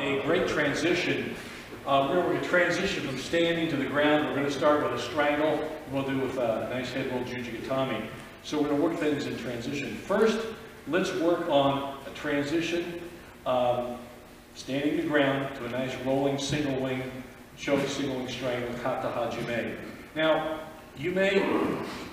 a great transition. We're going to transition from standing to the ground. We're going to start with a strangle. We'll do with a nice head roll ju-jitsu. So we're going to work things in transition. First, let's work on a transition, standing to ground to a nice rolling single wing, choke single wing strangle, kata hajime. Now, you may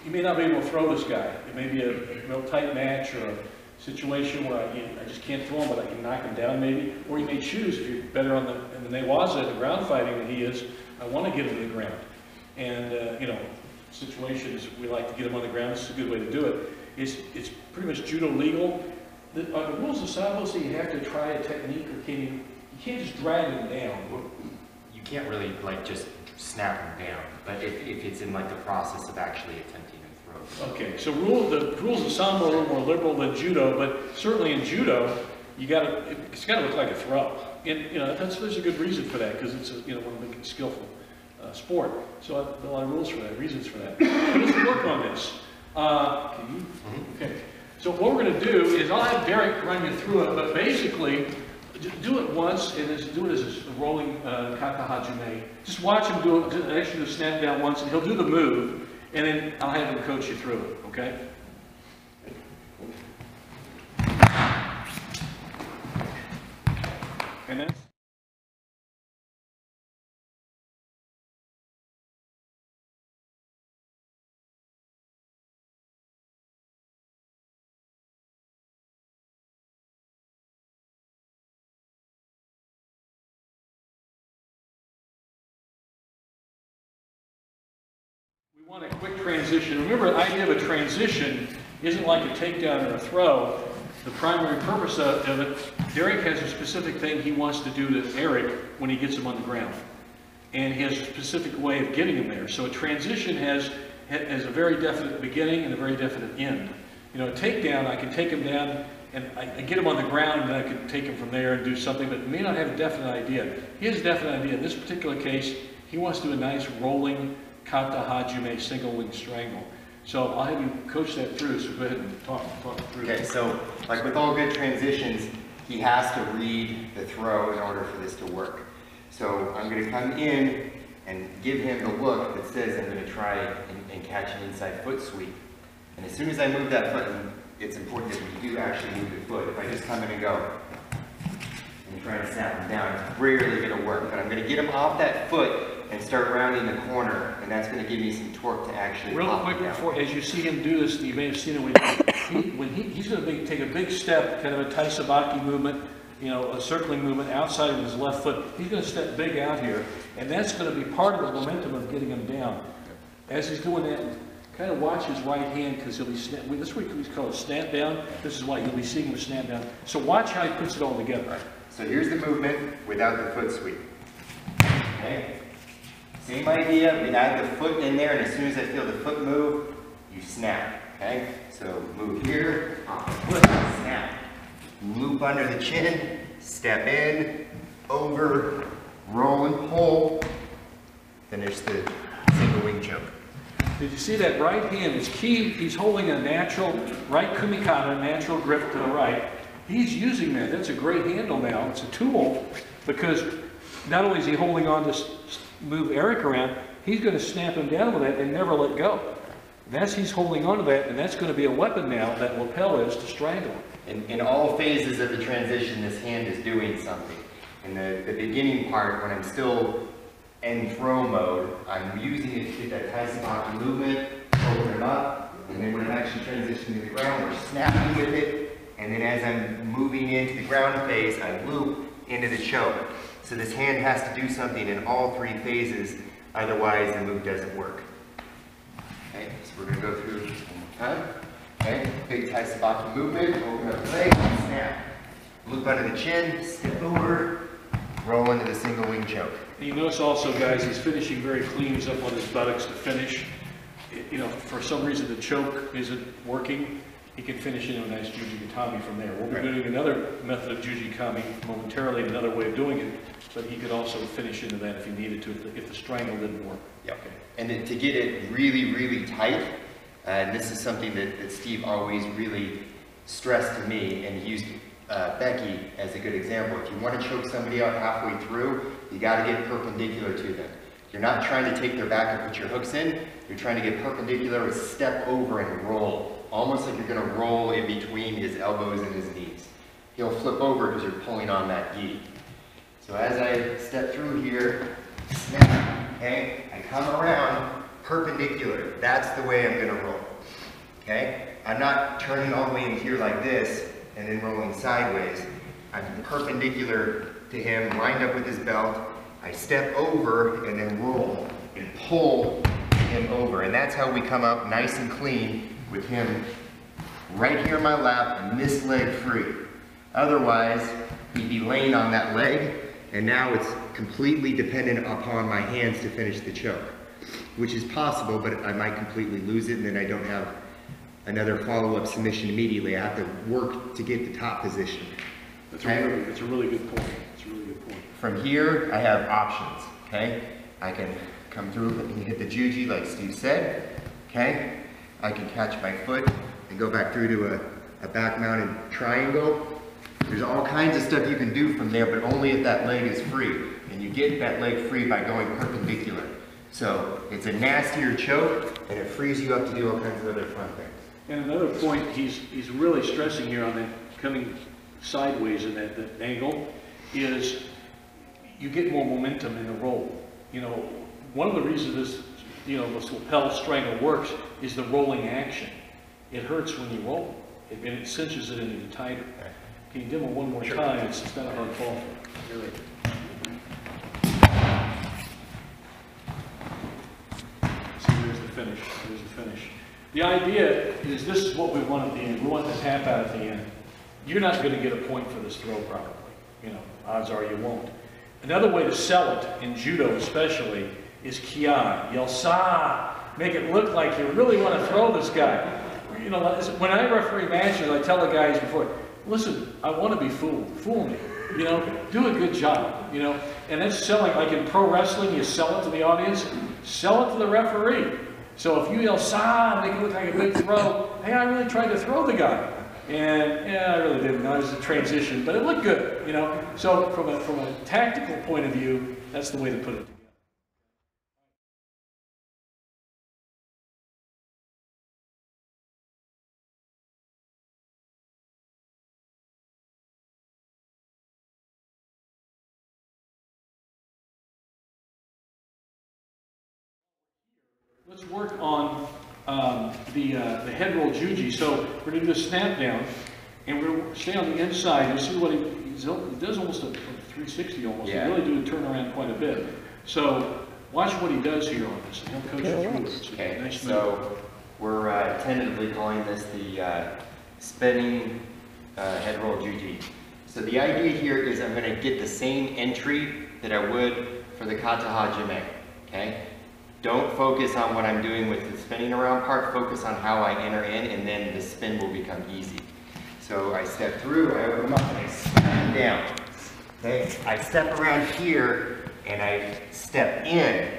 not be able to throw this guy. It may be a real tight match or a situation where I just can't throw him, but I can knock him down maybe. Or you may choose, if you're better in the newaza, the ground fighting than he is, I want to get him to the ground. And, you know, situations we like to get him on the ground. This is a good way to do it. It's pretty much judo legal. The rules of sambo say you have to try a technique, or you can't just drag him down. You can't really like just snap him down, but if it's in like the process of actually attempting to throw. Okay, so the rules of sambo are a little more liberal than judo, but certainly in judo, it's got to look like a throw. And you know, there's a good reason for that, because it's one of the skillful sport. So there are a lot of rules for that, reasons for that. But let's work on this. Okay. So what we're going to do is I'll have Derek run you through it, but basically do it once and do it as a rolling kata hajime. Just watch him do it. Actually, just snap down once, and he'll do the move, and then I'll have him coach you through it. Okay. And then. We want a quick transition. Remember, the idea of a transition isn't like a takedown or a throw. The primary purpose of it, Derek has a specific thing he wants to do to Eric when he gets him on the ground. And he has a specific way of getting him there. So a transition has a very definite beginning and a very definite end. You know, a takedown, I can take him down and I get him on the ground, and then I can take him from there and do something, but may not have a definite idea. He has a definite idea. In this particular case, he wants to do a nice rolling kata hajime single wing strangle. So I'll have you coach that through, so go ahead and talk through. Okay, so like with all good transitions, he has to read the throw in order for this to work. So I'm going to come in and give him the look that says I'm going to try and catch an inside foot sweep. And as soon as I move that foot, it's important that we do actually move the foot. If I just come in and go and try to snap him down, it's rarely going to work. But I'm going to get him off that foot and start rounding the corner, and that's going to give me some torque to actually real quick before, as you see him do this, you may have seen it when he's going to take a big step, kind of a taisabaki movement, you know, a circling movement outside of his left foot. He's going to step big out here, and that's going to be part of the momentum of getting him down. As he's doing that, kind of watch his right hand, because he'll be snap. This is what we call a snap down. This is why you'll be seeing him snap down. So watch how he puts it all together. Right. So here's the movement without the foot sweep. Okay. Same idea, we add the foot in there, and as soon as I feel the foot move, you snap, okay? So move here, off the foot, snap. Loop under the chin, step in, over, roll and pull, finish the single wing choke. Did you see that right hand? It's key. He's holding a natural right kumikata, natural grip to the right. He's using that. That's a great handle now. It's a tool, because not only is he holding on to move Eric around, he's going to snap him down with that and never let go. He's holding on to that, and that's going to be a weapon now, that lapel is, to strangle him. In all phases of the transition, this hand is doing something. In the beginning part, when I'm still in throw mode, I'm using it to get that taisabaki movement, open him up, and then when I'm actually transitioning to the ground, we're snapping with it, and then as I'm moving into the ground phase, I loop into the choke. So this hand has to do something in all three phases, otherwise the move doesn't work. Okay, so we're going to go through one more time. Okay, big taisabaki movement, open up the leg, snap. Loop under the chin, step over, roll into the single wing choke. And you notice also, guys, he's finishing very clean. He's up on his buttocks to finish. You know, for some reason the choke isn't working, he can finish into a nice ju-jitsu from there. We'll be doing another method of ju-jitsu momentarily, another way of doing it, but he could also finish into that if he needed to, if the strangle didn't work. Yeah. Okay. And then to get it really, really tight, and this is something that Steve always really stressed to me, and he used Becky as a good example. If you want to choke somebody out halfway through, you got to get perpendicular to them. You're not trying to take their back and put your hooks in. You're trying to get perpendicular and step over and roll. Almost like you're going to roll in between his elbows and his knees. He'll flip over because you're pulling on that gi. So as I step through here, snap, okay? I come around perpendicular. That's the way I'm going to roll, okay? I'm not turning all the way in here like this and then rolling sideways. I'm perpendicular to him, lined up with his belt. I step over and then roll and pull him over. And that's how we come out nice and clean with him right here in my lap and this leg free. Otherwise, he'd be laying on that leg, and now it's completely dependent upon my hands to finish the choke, which is possible, but I might completely lose it, and then I don't have another follow-up submission immediately. I have to work to get the top position. That's a really good point. It's a really good point. From here, I have options, okay? I can come through and hit the juji like Steve said, okay? I can catch my foot and go back through to a back-mounted triangle. There's all kinds of stuff you can do from there, but only if that leg is free. And you get that leg free by going perpendicular. So it's a nastier choke, and it frees you up to do all kinds of other fun things. And another point he's really stressing here on that coming sideways in that angle is you get more momentum in the roll. You know, one of the reasons this, this lapel strangle works is the rolling action. It hurts when you roll, and it cinches it into the tighter. Can you demo one more time? It's not a hard fall for you. See, there's the finish. There's the finish. The idea is this is what we want at the end. We want the tap out at the end. You're not going to get a point for this throw probably. Odds are you won't. Another way to sell it, in judo especially, is kiai. Yell sa. Make it look like you really want to throw this guy. When I referee matches, I tell the guys before, listen, I want to be fooled. Fool me. Do a good job. And that's selling. Like in pro wrestling, you sell it to the audience, sell it to the referee. So if you yell "sa," make it look like a big throw. Hey, I really tried to throw the guy, and yeah, I really didn't. It was a transition, but it looked good. So from a tactical point of view, that's the way to put it. Let's work on the head roll juji. So we're going to do a snap down, and we're going to stay on the inside. You'll see what he does almost a 360 almost. Yeah. He really do a turnaround quite a bit. So watch what he does here on this, and he'll coach you through it. Okay, nice so we're tentatively calling this the spinning head roll juji. So the idea here is I'm going to get the same entry that I would for the kata hajime, okay? Don't focus on what I'm doing with the spinning around part, focus on how I enter in, and then the spin will become easy. So I step through, I open them up, and I spin down. Okay? I step around here, and I step in.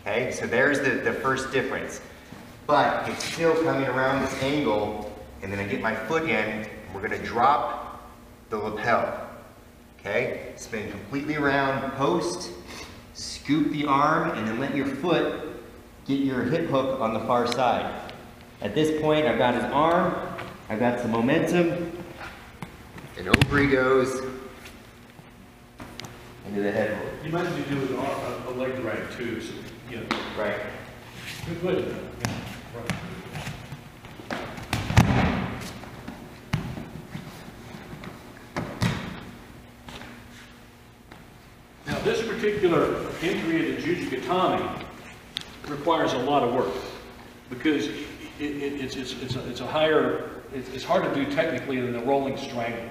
Okay? So there's the first difference. But it's still coming around this angle, and then I get my foot in, and we're going to drop the lapel. Okay? Spin completely around, post, scoop the arm, and then let your foot get your hip hook on the far side. At this point, I've got his arm, I've got some momentum, and over he goes into the head roll. You might need to do a leg drag too. So, Right. Good. Now this particular entry into Jiu-Jitsu requires a lot of work because it's a higher, it's hard to do technically than the rolling strangle,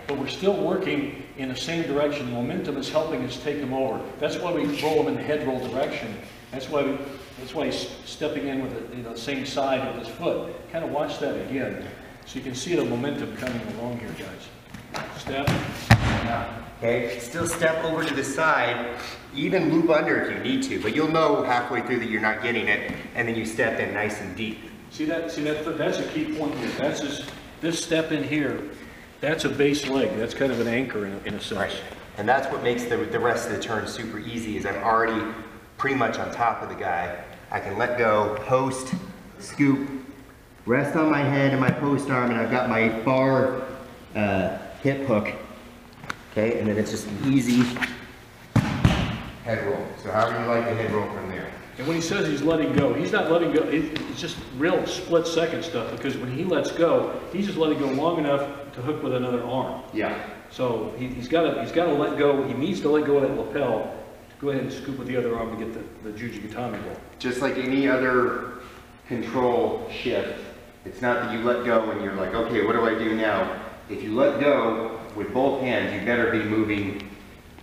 but we're still working in the same direction. The momentum is helping us take him over. That's why we roll him in the head roll direction. That's why he's stepping in with the same side of his foot. Kind of watch that again so you can see the momentum coming along here, guys. Step. Okay, still step over to the side, even loop under if you need to, but you'll know halfway through that you're not getting it, and then you step in nice and deep. See that? That's a key point here. That's this step in here. That's a base leg. That's kind of an anchor in a sense. Right. And that's what makes the rest of the turn super easy, is I'm already pretty much on top of the guy. I can let go, post, scoop, rest on my head and my post arm, and I've got my bar hip hook. Okay, and then it's just an easy head roll. So however you like the head roll from there. And when he says he's letting go, he's not letting go. It's just real split second stuff, because when he lets go, he's just letting go long enough to hook with another arm. Yeah. So he's got to let go. He needs to let go of that lapel to go ahead and scoop with the other arm to get the ju-jitsu roll. Just like any other control shift, it's not that you let go and you're like, okay, what do I do now? If you let go with both hands, you better be moving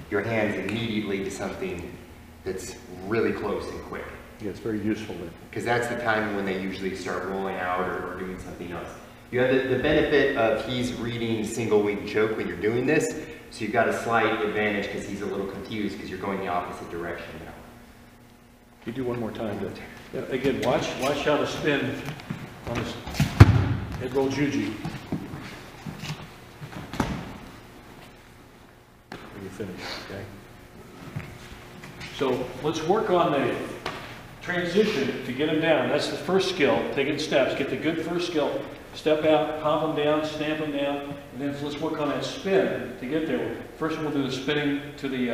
your hands immediately to something that's really close and quick. Yeah, it's very useful then. Because that's the time when they usually start rolling out or doing something else. You have the benefit of he's reading single wing choke when you're doing this, so you've got a slight advantage because he's a little confused because you're going the opposite direction now. You do one more time. Yeah, again, watch how to spin on this head roll juji. When you finish, okay? So let's work on the transition to get him down. That's the first skill. Take it in steps. Get the good first skill. Step out, pop them down, stamp them down, and then let's work on that spin to get there. First we'll do the spinning to the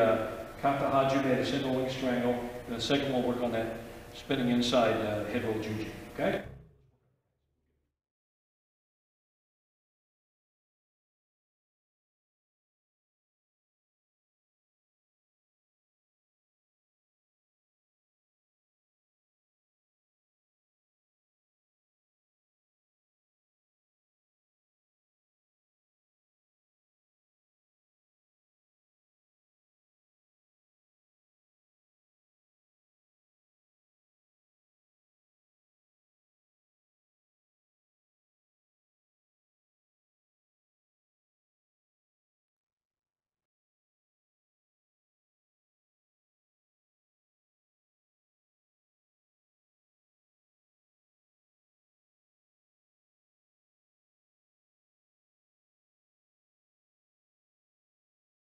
kata hajime, the single wing strangle, and the second we'll work on that spinning inside head roll juji. Okay?